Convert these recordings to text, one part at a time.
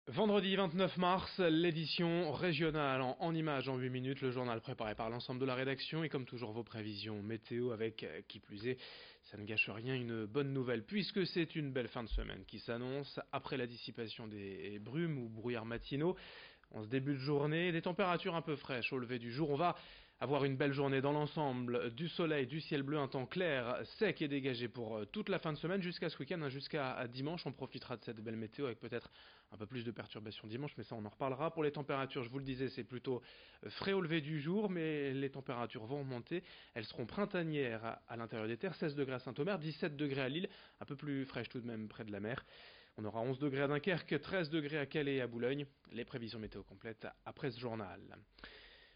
Vendredi 29 mars, l'édition régionale en images en 8 minutes, le journal préparé par l'ensemble de la rédaction et comme toujours vos prévisions météo avec, qui plus est, ça ne gâche rien, une bonne nouvelle puisque c'est une belle fin de semaine qui s'annonce après la dissipation des brumes ou brouillards matinaux. En ce début de journée, des températures un peu fraîches au lever du jour. On va avoir une belle journée dans l'ensemble, du soleil, du ciel bleu, un temps clair, sec et dégagé pour toute la fin de semaine jusqu'à ce week-end, jusqu'à dimanche. On profitera de cette belle météo avec peut-être un peu plus de perturbations dimanche, mais ça on en reparlera. Pour les températures, je vous le disais, c'est plutôt frais au lever du jour, mais les températures vont remonter. Elles seront printanières à l'intérieur des terres, 16 degrés à Saint-Omer, 17 degrés à Lille, un peu plus fraîche tout de même près de la mer. On aura 11 degrés à Dunkerque, 13 degrés à Calais et à Boulogne. Les prévisions météo complètes après ce journal.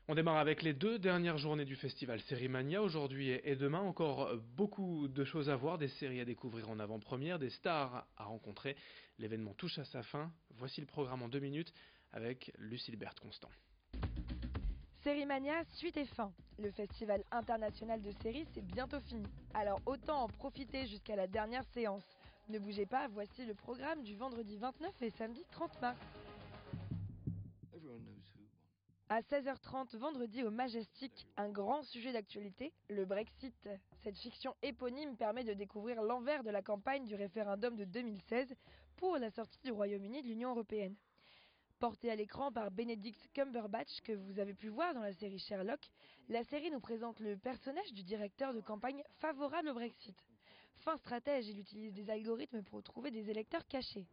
On démarre avec les deux dernières journées du festival Sérimania, aujourd'hui et demain. Encore beaucoup de choses à voir, des séries à découvrir en avant-première, des stars à rencontrer. L'événement touche à sa fin. Voici le programme en 2 minutes avec Lucille Constant. Sérimania, suite et fin. Le festival international de séries, c'est bientôt fini. Alors autant en profiter jusqu'à la dernière séance. Ne bougez pas, voici le programme du vendredi 29 et samedi 30 mars. À 16h30 vendredi au Majestic, un grand sujet d'actualité, le Brexit. Cette fiction éponyme permet de découvrir l'envers de la campagne du référendum de 2016 pour la sortie du Royaume-Uni de l'Union européenne. Portée à l'écran par Benedict Cumberbatch, que vous avez pu voir dans la série Sherlock, la série nous présente le personnage du directeur de campagne favorable au Brexit. Fin stratège, il utilise des algorithmes pour trouver des électeurs cachés.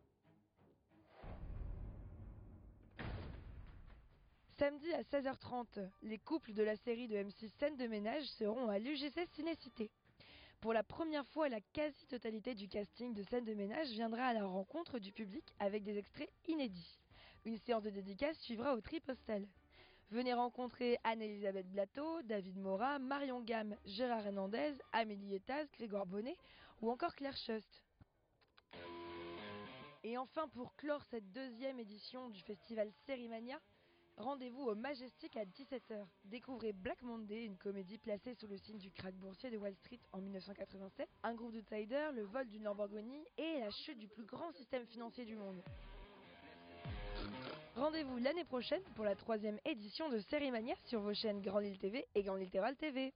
Samedi à 16h30, les couples de la série de M6 Scène de ménage seront à l'UGC Cinécité. Pour la première fois, la quasi-totalité du casting de Scène de ménage viendra à la rencontre du public avec des extraits inédits. Une séance de dédicace suivra au Tripostal. Venez rencontrer Anne-Elisabeth Blateau, David Morat, Marion Gamme, Gérard Hernandez, Amélie Etaz, Grégoire Bonnet ou encore Claire Chost. Et enfin, pour clore cette deuxième édition du festival Sérimania, rendez-vous au Majestic à 17h. Découvrez Black Monday, une comédie placée sous le signe du krach boursier de Wall Street en 1987, un groupe d'outsiders, le vol d'une Lamborghini et la chute du plus grand système financier du monde. Rendez-vous l'année prochaine pour la 3e édition de Sérimania sur vos chaînes Grand Lille TV et Grand Littoral TV.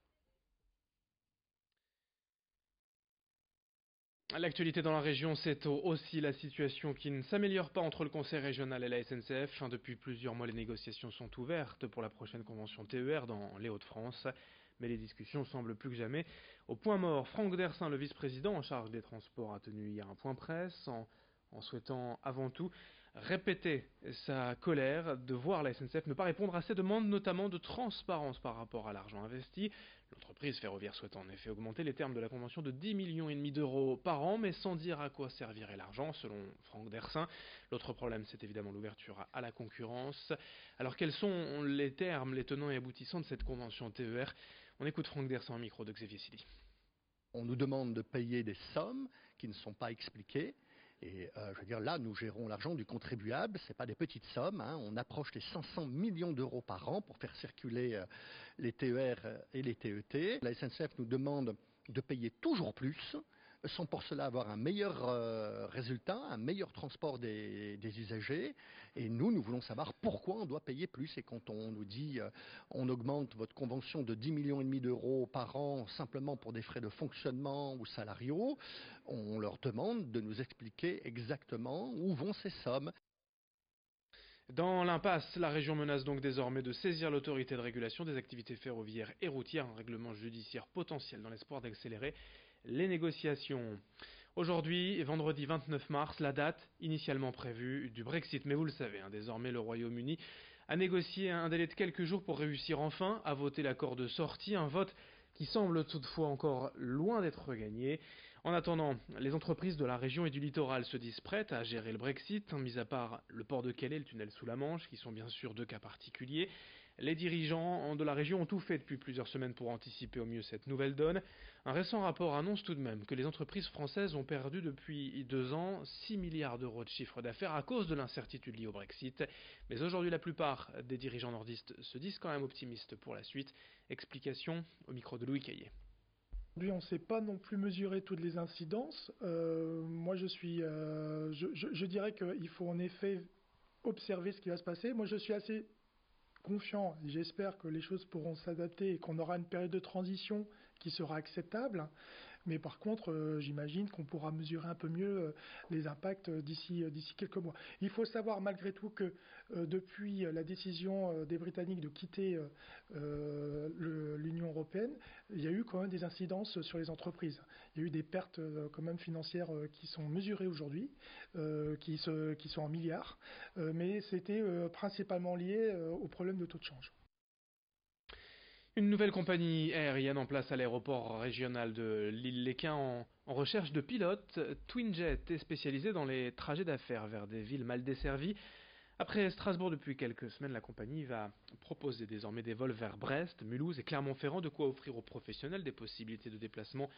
L'actualité dans la région, c'est aussi la situation qui ne s'améliore pas entre le Conseil régional et la SNCF. Depuis plusieurs mois, les négociations sont ouvertes pour la prochaine convention TER dans les Hauts-de-France. Mais les discussions semblent plus que jamais au point mort. Franck Dersin, le vice-président en charge des transports, a tenu hier un point presse en souhaitant avant tout répéter sa colère de voir la SNCF ne pas répondre à ses demandes, notamment de transparence par rapport à l'argent investi. L'entreprise ferroviaire souhaite en effet augmenter les termes de la convention de 10,5 millions d'euros par an, mais sans dire à quoi servirait l'argent, selon Franck Dersin. L'autre problème, c'est évidemment l'ouverture à la concurrence. Alors quels sont les termes, les tenants et aboutissants de cette convention TER? On écoute Franck Dersin au micro de Xavier Sidi. On nous demande de payer des sommes qui ne sont pas expliquées. Et je veux dire, là, nous gérons l'argent du contribuable, ce n'est pas des petites sommes, hein. On approche les 500 millions d'euros par an pour faire circuler les TER et les TET. La SNCF nous demande de payer toujours plus, sans pour cela avoir un meilleur résultat, un meilleur transport des usagers. Et nous voulons savoir pourquoi on doit payer plus. Et quand on nous dit on augmente votre convention de 10,5 millions d'euros par an simplement pour des frais de fonctionnement ou salariaux, on leur demande de nous expliquer exactement où vont ces sommes. Dans l'impasse, la région menace donc désormais de saisir l'autorité de régulation des activités ferroviaires et routières, un règlement judiciaire potentiel dans l'espoir d'accélérer les négociations. Aujourd'hui, vendredi 29 mars, la date initialement prévue du Brexit. Mais vous le savez, désormais le Royaume-Uni a négocié un délai de quelques jours pour réussir enfin à voter l'accord de sortie, un vote qui semble toutefois encore loin d'être gagné. En attendant, les entreprises de la région et du littoral se disent prêtes à gérer le Brexit, mis à part le port de Calais et le tunnel sous la Manche, qui sont bien sûr deux cas particuliers. Les dirigeants de la région ont tout fait depuis plusieurs semaines pour anticiper au mieux cette nouvelle donne. Un récent rapport annonce tout de même que les entreprises françaises ont perdu depuis 2 ans 6 milliards d'euros de chiffre d'affaires à cause de l'incertitude liée au Brexit. Mais aujourd'hui, la plupart des dirigeants nordistes se disent quand même optimistes pour la suite. Explication au micro de Louis Caillé. Aujourd'hui, on ne sait pas non plus mesurer toutes les incidences. Moi, je dirais qu'il faut en effet observer ce qui va se passer. Moi, je suis assez confiant et j'espère que les choses pourront s'adapter et qu'on aura une période de transition qui sera acceptable. Mais par contre, j'imagine qu'on pourra mesurer un peu mieux les impacts d'ici quelques mois. Il faut savoir malgré tout que depuis la décision des Britanniques de quitter l'Union européenne, il y a eu quand même des incidences sur les entreprises. Il y a eu des pertes quand même financières qui sont mesurées aujourd'hui, qui sont en milliards, mais c'était principalement lié au problème de taux de change. Une nouvelle compagnie aérienne en place à l'aéroport régional de l'île-les-Quins en recherche de pilotes. Twinjet est spécialisée dans les trajets d'affaires vers des villes mal desservies. Après Strasbourg depuis quelques semaines, la compagnie va proposer désormais des vols vers Brest, Mulhouse et Clermont-Ferrand, de quoi offrir aux professionnels des possibilités de déplacement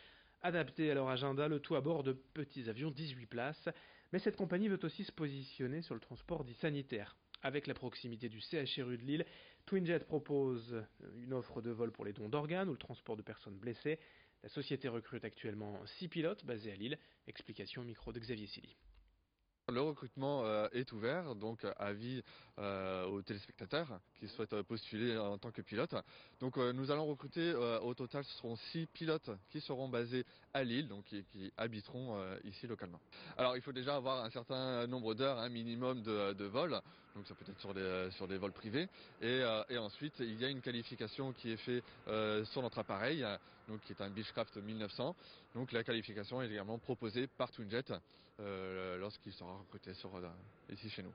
adaptées à leur agenda, le tout à bord de petits avions 18 places. Mais cette compagnie veut aussi se positionner sur le transport dit sanitaire. Avec la proximité du CHRU de Lille, Twinjet propose une offre de vol pour les dons d'organes ou le transport de personnes blessées. La société recrute actuellement 6 pilotes basés à Lille. Explication au micro de Xavier Silly. Le recrutement est ouvert, donc avis aux téléspectateurs qui souhaitent postuler en tant que pilote. Donc nous allons recruter, au total ce seront 6 pilotes qui seront basés à Lille, donc qui habiteront ici localement. Alors il faut déjà avoir un certain nombre d'heures, un minimum de vol, donc ça peut être sur des vols privés. Et ensuite il y a une qualification qui est faite sur notre appareil, donc qui est un Beechcraft 1900. Donc la qualification est également proposée par Twinjet lorsqu'il sera recruté ici chez nous.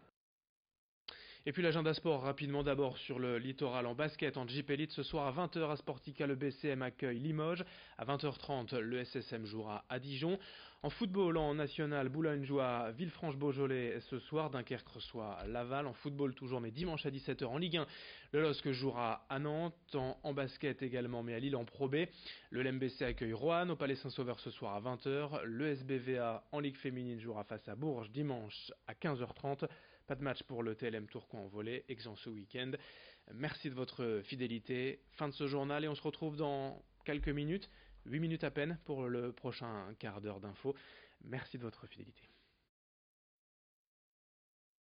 Et puis l'agenda sport rapidement, d'abord sur le littoral en basket en Jeep Elite ce soir à 20h à Sportica, le BCM accueille Limoges. À 20h30 le SSM jouera à Dijon. En football en national, Boulogne joue à Villefranche-Beaujolais ce soir, Dunkerque reçoit Laval. En football toujours, mais dimanche à 17h en Ligue 1, le LOSC jouera à Nantes. En basket également, mais à Lille en Pro B. Le LMBC accueille Roanne au Palais Saint-Sauveur ce soir à 20h. Le SBVA en Ligue féminine jouera face à Bourges dimanche à 15h30. Pas de match pour le TLM Tourcoing en volley, exempt ce week-end. Merci de votre fidélité. Fin de ce journal et on se retrouve dans quelques minutes, 8 minutes à peine pour le prochain quart d'heure d'infos. Merci de votre fidélité.